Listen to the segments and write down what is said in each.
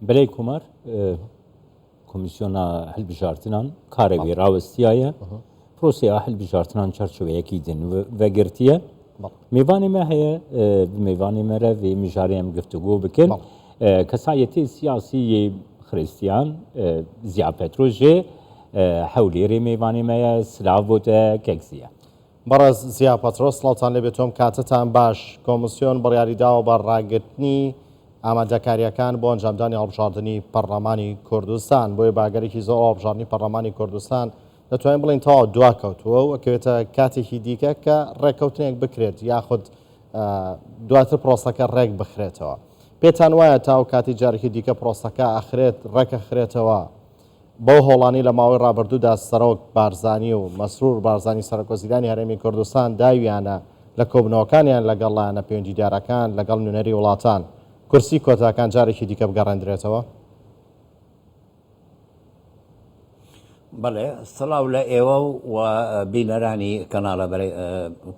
بلای کمر کمیسیون هەڵبژارتنان کارێوی ڕاوەستیایە پرۆسەیە هەڵبژارتنان چارچۆوەیەکی دن وەگرتیە میوانی ما هەیە میوانی مەرە وێ میژارەیەم گفتوگۆ بکرد کەسایەتی سیاسی خریستیان زیا پەترۆژێ هەولێری میوانی مەیە سلااو بۆتە کەکسیە بەڕێز زیا پەترۆس سڵاوتان لێبێت تۆم کاتتان باش کۆمسیۆن بڕیاریداوە بە ڕاگررتنی ئامادەکاریەکان بۆ ئەنجامدانی هەڵبژاردننی پەرلەمانی کوردستان بۆیە باگەرێکی زۆر هەڵبژاردننی پەرلەمانی کوردستان دەتوانین بڵین تەواو دواکەوتووە و ئەکەوێتە کاتێکی دیکە کە ڕێککەوتنێک بکرێت یاخود دواتر پرۆسەکە ڕێک بخرێتەوە پێتان وایە تاو کاتی جارێکی دیکە پرۆسەکە ئەخرێت ڕێکە خرێتەوە بۆ هۆڵانی لە ماوەی ڕابردوودا سەرۆک بارزانی و مەسرور بارزانی سەرۆکوەزیرانی هەرێمی کوردستان داویانە لە کۆبنەوەکانیان لەگەڵلایەنە پەیوەندیدارەکان لەگەڵ نوێنەری وڵاتان کورسی کۆتاکان جارێکی دیکە بگەڕێندرێتەوە بەڵێ سڵاو لە ئێوە و بینەرانی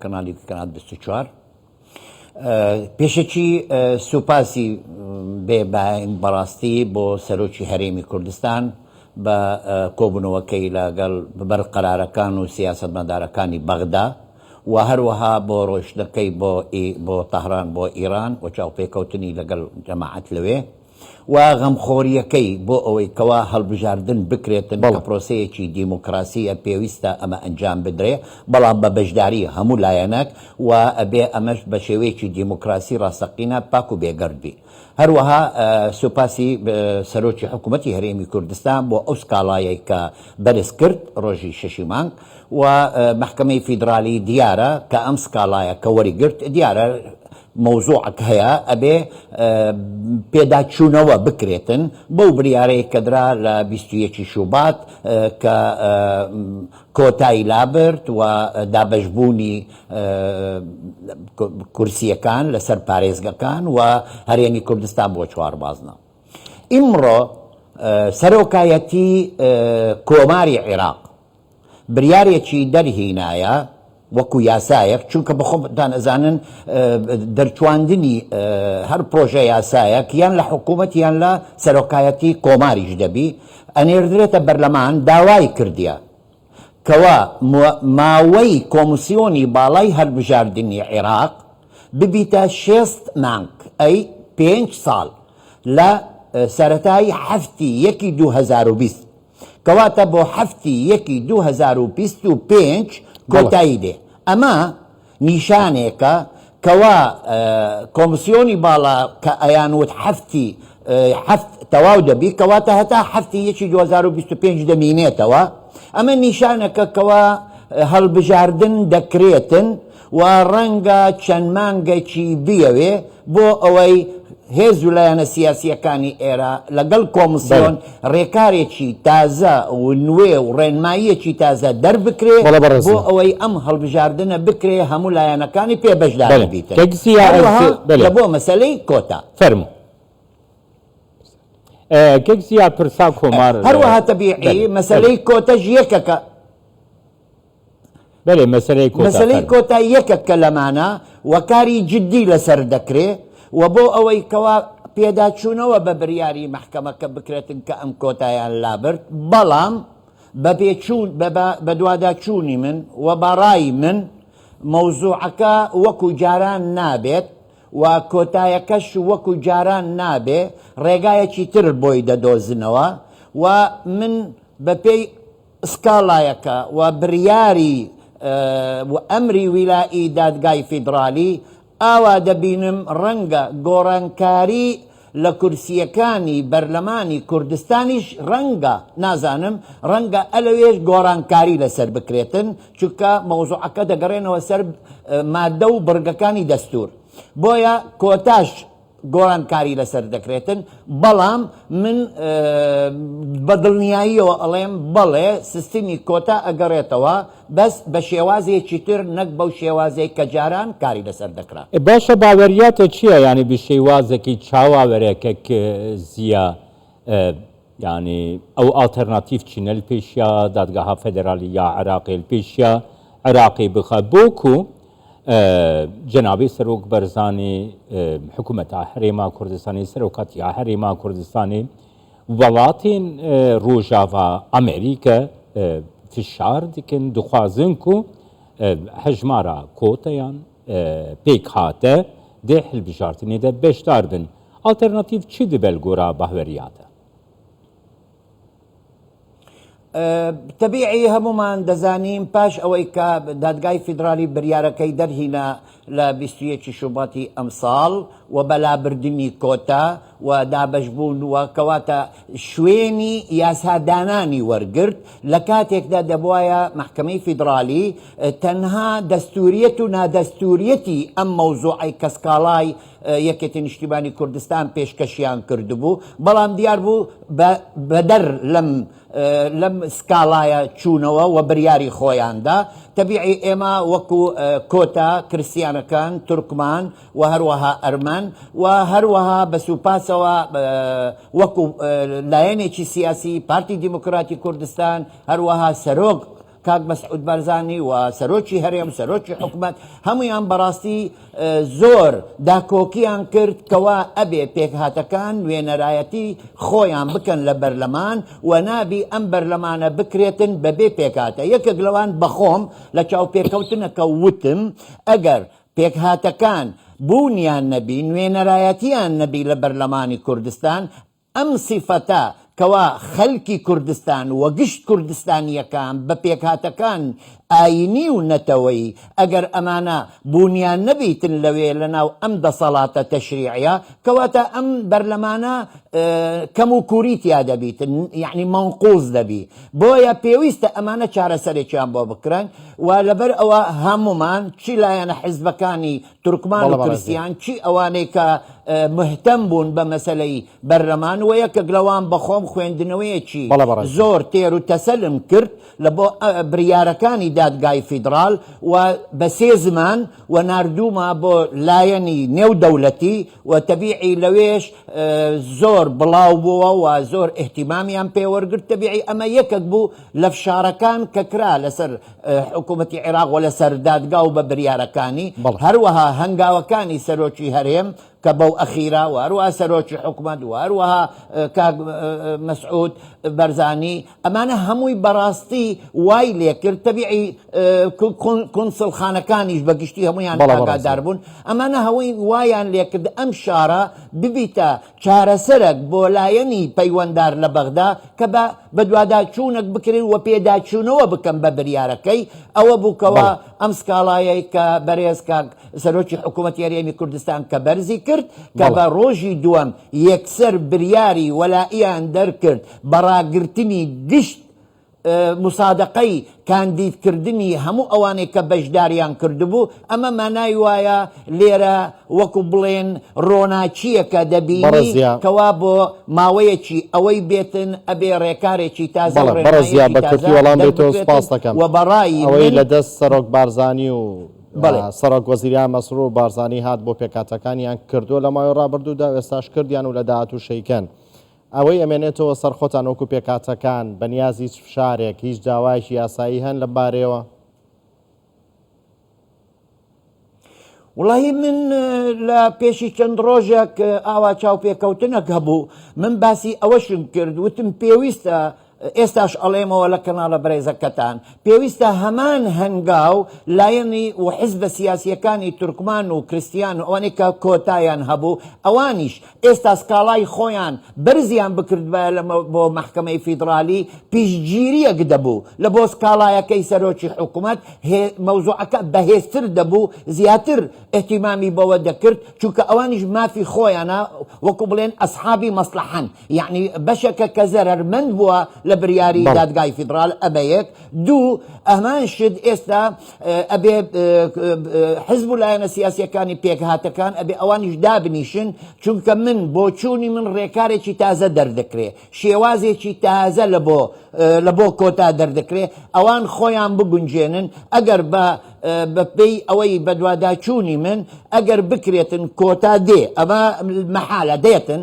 کەناڵی کەنات 24 پێشەکی سوپاسی بێ بەڕاستی بۆ سەرۆکی هەرێمی کوردستان بە کۆبوونەوەکەی لەگەڵ بەرقەرارەکان و سیاسەتمەدارەکانی بەغدا و هەروەها بۆ ڕۆیشتەکەی بۆ تەهران بۆ ئیران و چاوپێکەوتنی لەگەڵ جەماعەت لەوێ و غەمخۆریەکەی بۆ ئەوەی کەوا هەڵبژاردن بکرێتن کە پرۆسەیەکی دیموکراسیە پێویستە ئەمە ئەنجام بدرێ بەڵام بە بەشداری هەموو لایەنەک و ئەبێ ئەمەش بە شێوەیەکی دیموکراسی ڕاستەقینە پاک و بێگەردبی هەروەها سوپاسی سەرۆکی حکوومەتی هەرێمی کوردستان بۆ ئەو سکاڵایەی کە بەرز کرد ڕۆژی شەشی مانگ و محکەمەی فیدرالی دیارە کە ئەم سکاڵایە کە وەریگرت دیارە مەوزوعك هەیە ئەبێ پێداچوونەوە بکرێتن بەو بریارەیە کە درا لە 21 شوبات کە کۆتایی لابرد و دابەشبوونی کورسیەکان لەسەر پارێزگەکان و هەرێمی کوردستان بۆ چواربازنە ئیمڕۆ سەرۆکایەتی کۆماری عێراق بریارێکی دەرهینایە وەکو یاسایەک چونکە بەخۆتان ئەزانن دەرچواندنی هەر پرۆژە یاسایەک یان لە حکوومەت یان لە سەرۆکایەتی کۆماریش دەبی ئەنێردرێتە بەرلەمان داوای کردیە کەوا ماوەی کۆمسیۆنی باڵای هەڵبژاردننی عێراق ببیتە 6 مانگ ئەی 5 ساڵ لە سەرەتای هەفتی 2020 کەواتە بۆ هەفتی 2025 کۆتایی دێ ئەمە نیشانێکە کەوا کۆمسیۆنی باڵا کە ئەیانوت هەفت تەواو دەبی کەواتە هەتا هەفتی 2025 دەمینێتەوە ئەمە نیشانەکە کەوا هەڵبژاردن دەکرێتن و ڕەنگە چەند مانگێکی بیەوێ بۆ ئەوەی هێز و لایەنە سیاسیەکانی ئێرە لەگەڵ کۆمسیۆن ڕێکارێکی تازە و نوێ و ڕێنماییەکی تازە دەربکرێ بۆ ئەوەی ئەم هەڵبژاردنە بکرێ هەموو لایەنەکانی پێبەشدار بیتن لە بۆ مەسەلەی کۆتا فەرموو کەکسیا پرسا کۆمار هەروەها تەبیعی مەسەلەی کۆتەش یەکەکە مەسەلەی کۆتا یەکەکە لەمانە وەکاری جددی لەسەر دەکرێ و بۆ ئەوەی کەوا پێداچوونەوە بە بریاری محکەمەکە بکرێتن کە ئەم کۆتایان لابرد بەڵام بە دوواداچوونی من و بەڕای من مەوزوعەکە وەکو جاران نابێت و کۆتایەکەش وەکو جاران نابێ ڕێگایەکی تر بۆی دەدۆزنەوە و من بەپێی سکاڵایەکە و بریاری و ئەمری ویلایی دادگای فیدرالی ئاوا دەبینم ڕەنگە گۆڕانکاری لە کورسیەکانی بەرلەمانی کوردستانیش ڕەنگە نازانم ڕەنگە ئەلەوێش گۆڕانکاری لەسەر بکرێتن چونکە مەوزوعەکە دەگەڕێنەوە سەر مادە و بڕگەکانی دەستور بۆیە کۆتاش گۆڕانکاری لەسەر دەکرێتن بەڵام من بەدڵنیاییەوە ئەڵێم بەڵێ سیستمی کۆتا ئەگەڕێتەوە بەس بە شێوازێکی تر نەک بەو شێوازەی کە جاران کاری لەسەر دەکرا باشە باوەریاتە چییە ینی بە شێوازێکی چاواوەرێکە زیە ینی ئەو ئالتەرناتیف چینە پێشیا دادگاها فەدرالی یا عراقی پێشیا عراقی بخە بۆکو جنابی سەرۆک بەرزانی حکوومەتە هەرێما کوردستانی سەرۆکاتی هەرێما کوردستانی وڵاتین ڕۆژاوا ئەمریکا فشار dikin dixwazin ku hejmara kotayan pêk hate dê hilbijartinê de beşdar bin. Alternatîv çi dibe li gora bahweriya te? طبيعي همومان دزانين باش اويكا دادگای فيدرالي برياركي درهنا ل 21 شوباتی امسال وبلا بردني كوتا ودابشبون وكواتا شويني ياساداناني ورقرت لكاتك دا دبوايا محكمة فيدرالي تنها دستوريتنا دستوريتي ام موضوعي كسكالاي یەکێتی نیشتیمانی کوردستان پێشکەشیان کردبوو بەڵام دیار بوو بەدەر لەم سکاڵایە چوونەوە و بریاری خۆیاندا تەبیعی ئێمە وەکو کۆتا کریستیانەکان تورکمان و هەروەها ئەرمەن و هەروەها بە سوپاسەوە وەکو لایەنێکی سیاسی پارتی دیموکراتی کوردستان هەروەها سەرۆک کاک مەسعود بارزانی و سەرۆکی هەرێم سەرۆکی حکومەت هەمویان بەڕاستی زۆر داکۆکیان کرد کەوا ئەبێ پێکهاتەکان وێنەرایەتی خۆیان بکەن لە بەرلەمان و نابی ئەم بەرلەمانە بکرێتن بەبێ پێکهاتە یەکێک لەوان بەخۆم لە چاوپێکەوتنەکە وتم ئەگەر پێکهاتەکان بوونیان نەبی نوێنەرایەتیان نەبی لە بەرلەمانی کوردستان ئەم سیفەتە کەوا خەلکی کوردستان و گشت کوردستانیەکان بە پێکهاتەکان ئاینی و نەتەوەی ئەگەر ئەمانە بوونیان نەبیتن لەوێ لەناو ئەم دەسەڵاتە تەشریعە کەواتە ئەم بەرلەمانە کەم و کووریتیا دەبیتن یعنی منقوز دەبی بۆیە پێویستە ئەمانە چارەسەرێکیان بۆ بکرن و لەبەر ئەوە هەمومان چی لایەنە حیزبەکانی تورکمان و کریستیان چی ئەوانەی کە مهتەم بوون بە مەسەلەی بەرلەمان و یەکێک لەوان بەخۆم خوێندنەوەیەکی زۆر تێر و تەسەلم کرد لە بۆ بریارەکانی دادگای فیدرال و بە سێ زمان و ناردوومە بۆ لایەنی نێودەوڵەتی و تەبیعی لەوێش زۆر بڵاو بووە و زۆر احتیمامیان پێوەرگرت تەبیعی ئەمە یەکێک بوو لە فشارەکان کە کرا لەسەر حکوومەتی عێراق و لەسەر دادگا و بە بریارەکانی هەروەها هەنگاوەکانی سەرۆکی هەرێم کە بەو ئەخیرا و هەروەها سەرۆکی حکومەت و هەروەها کاک مەسعود بەرزانی ئەمانە هەمووی بەڕاستی وای لێکرد تەبیعی کونسڵخانەکانیش بەگشتی هەمویان ئاگادار بوون ئەمانە هەووی وایان لێکرد ئەم شارە ببیتە چارەسەرێک بۆ لایەنی پەیوەنددار لە بەغدا کە بە دوواداچوونێک بکرێن و پێداچوونەوە بکەم بە بریارەکەی ئەوە بووکەوە ئەم سکاڵایەی کە بەرێز کاک سەرۆکی حکوومەتی هەرێمی کوردستان کە بەرزی کرد کە بە ڕۆژی دووەم یەکسەر بریاری وەلائیان دەرکرد بەڕاگرتنی گشت مسادقەی کاندیدکردنی هەموو ئەوانەی کە بەشداریان کردبوو ئەمە مانای وایە لێرە وەکو بڵێن ڕۆناچیەکە دەبینی کەوا بۆ ماوەیەکی ئەوەی بێتن ئەبێ ڕێکارێکی تازە بەڕێزیا بە کورتی وەڵام بێتەوە سپاس دەکەم و بەڕایی ئەوەی لەدەست سەرۆک بارزانی و سەرۆک وەزیریان مەسرور بارزانی هات بۆ پێکهاتەکانیان کردووە لە ماوەی ڕابردوودا ئێستاش کردیان و لە داهاتوو شەیکەن ئەوەی ئەمێنێتەوە سەر خۆتان وەکو پێکهاتەکان بەنیازی هیچ فشارێک هیچ داوایشی یاسایی هەن لە بارەوە وڵی من لە پێشی چەند ڕۆژێک ئاوا چاوپێکەوتنەک هەبوو من باسی ئەوەشم کرد وتم پێویستە ئێستاش ئەڵێمەوە لە کەناڵە بەڕێزەکەتان پێویستە هەمان هەنگاو لایەنی و حیزبە سیاسیەکانی تورکمان و کریستیان و ئەوانەی کە کۆتایان هەبوو ئەوانیش ئێستا سکاڵای خۆیان بەرزیان بکردبایە بۆ محکەمەی فیدرالی پیشگیریەک دەبوو لە بۆ سکاڵایەکەی سەرۆکی حکوومەت مەوزوعەکە بەهێزتر دەبوو زیاتر احتیمامی بەوە دەکرد چونکە ئەوانیش مافی خۆیانە وەکو بڵێن ئەسحابی مەسلحەن یعنی بەشێکە کە زەرەرمەند بووە لە بریاری دادگای فیدرال ئەبە یەک دوو ئەمان شت ئێستا ئەبێ حزب و لایەنە سیاسیەکانی پێکهاتەکان ئەبێ ئەوانیش دابنیشن چونکە من بۆ چوونی من ڕێکارێکی تازە دەردەکرێ شێوازێکی تازە لە بۆ کۆتا دەردەکرێ ئەوان خۆیان بگونجێنن ئەگەر بە بەپێی ئەوەی بەدواداچوونی من ئەگەر بکرێتن کۆتا دێ ئەمە مەحالە دێتن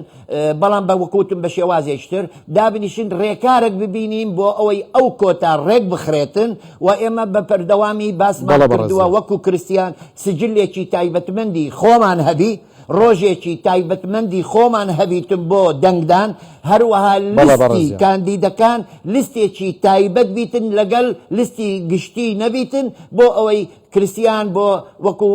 بەڵام بە وەکوتم بە شێوازێکتر دابنیشن ڕێکارێک ببینیم بۆ ئەوەی ئەو کۆتا ڕێک بخرێتن و ئێمە بە پەردەوامی باسمان کردووە وەکو کریستیان سجلێکی تایبەتمەندی خۆمان هەبی ڕۆژێکی تایبەتمەندی خۆمان هەبیتم بۆ دەنگدان هەروەها لیستی کاندیدەکان لیستێکی تایبەت بیتن لەگەڵ لیستی گشتی نەبیتن بۆ ئەوەی کریستیان بۆ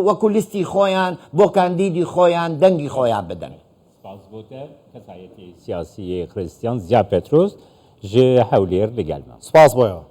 وەکو لیستی خۆیان بۆ کاندیدی خۆیان دەنگی خۆیان بدەن. سپاسبووتە کەسایەتی سیاسی خریستیان زیا پێترۆس ji hewlêr li gel me. سپاس بۆیەوە.